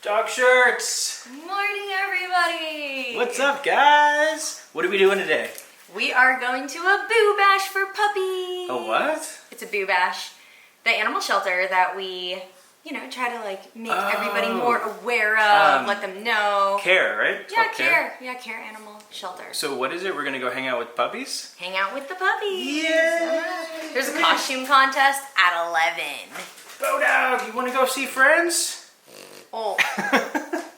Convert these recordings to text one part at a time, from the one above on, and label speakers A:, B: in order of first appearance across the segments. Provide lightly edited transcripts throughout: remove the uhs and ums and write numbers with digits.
A: Dog shirts!
B: Morning, everybody!
A: What's up, guys? What are we doing today?
B: We are going to a boo bash for puppies.
A: A what?
B: It's a boo bash. The animal shelter that we, try to make everybody more aware of, let them know.
A: C.A.R.E, right?
B: Yeah, C.A.R.E. Yeah, C.A.R.E. Animal Shelter.
A: So what is it? We're gonna go hang out with puppies?
B: Hang out with the puppies.
A: Yeah!
B: There's a costume contest at 11.
A: Bo Dog, you wanna go see friends?
B: Oh.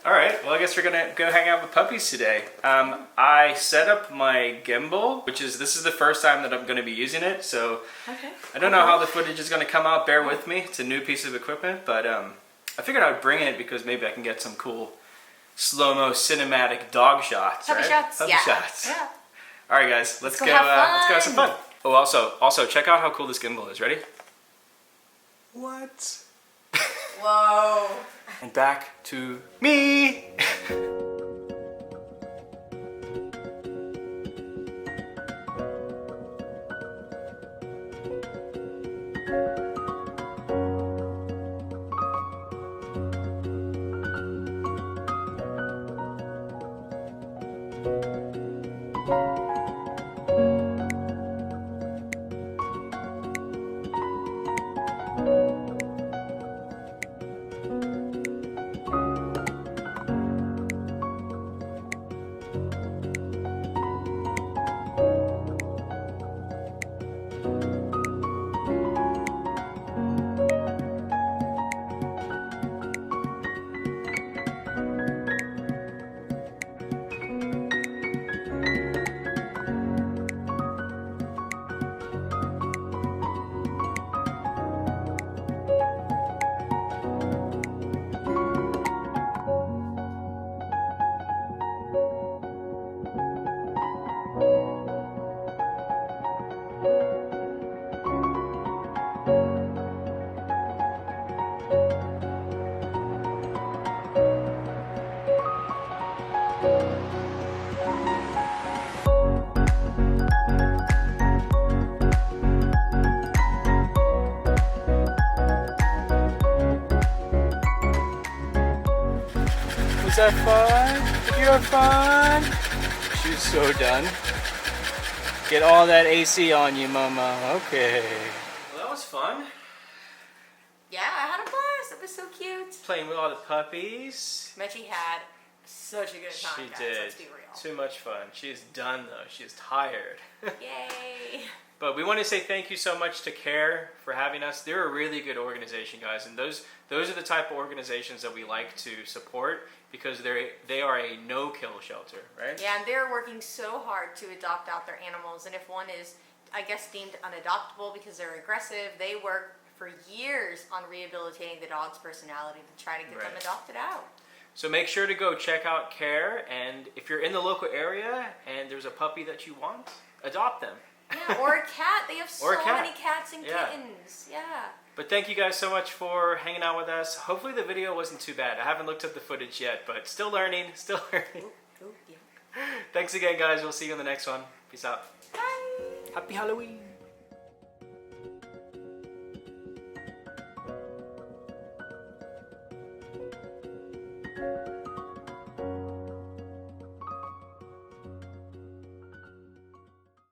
A: Alright, well I guess we're gonna go hang out with puppies today. I set up my gimbal, this is the first time that I'm gonna be using it, so
B: Okay.
A: I don't know how the footage is gonna come out, bear with me. It's a new piece of equipment, but I figured I'd bring it because maybe I can get some cool slow-mo cinematic dog shots,
B: Puppy
A: right?
B: shots.
A: Puppy
B: Yeah.
A: shots.
B: Yeah.
A: Alright guys, let's go
B: have
A: some fun. Oh, also check out how cool this gimbal is. Ready? What?
B: Whoa.
A: And back to me. Was that fun? Did you have fun? She's so done. Get all that AC on you, Mama. Okay. Well, that was fun.
B: Yeah, I had a blast. It was so cute.
A: Playing with all the puppies.
B: Mechie had such a good time,
A: She
B: guys.
A: did.
B: Let's be real.
A: Too much fun. She's done though. She's tired.
B: Yay.
A: But we want to say thank you so much to C.A.R.E for having us. They're a really good organization, guys, and those are the type of organizations that we like to support because they are a no-kill shelter, right?
B: Yeah, and they're working so hard to adopt out their animals, and if one is, I guess, deemed unadoptable because they're aggressive, they work for years on rehabilitating the dog's personality to try to get them adopted out.
A: So make sure to go check out C.A.R.E, and if you're in the local area and there's a puppy that you want, adopt them.
B: Yeah, or a cat. They have so many cats and kittens. Yeah.
A: But thank you guys so much for hanging out with us. Hopefully the video wasn't too bad. I haven't looked at the footage yet, but still learning, yeah. Thanks again, guys. We'll see you in the next one. Peace out.
B: Bye.
A: Happy Halloween.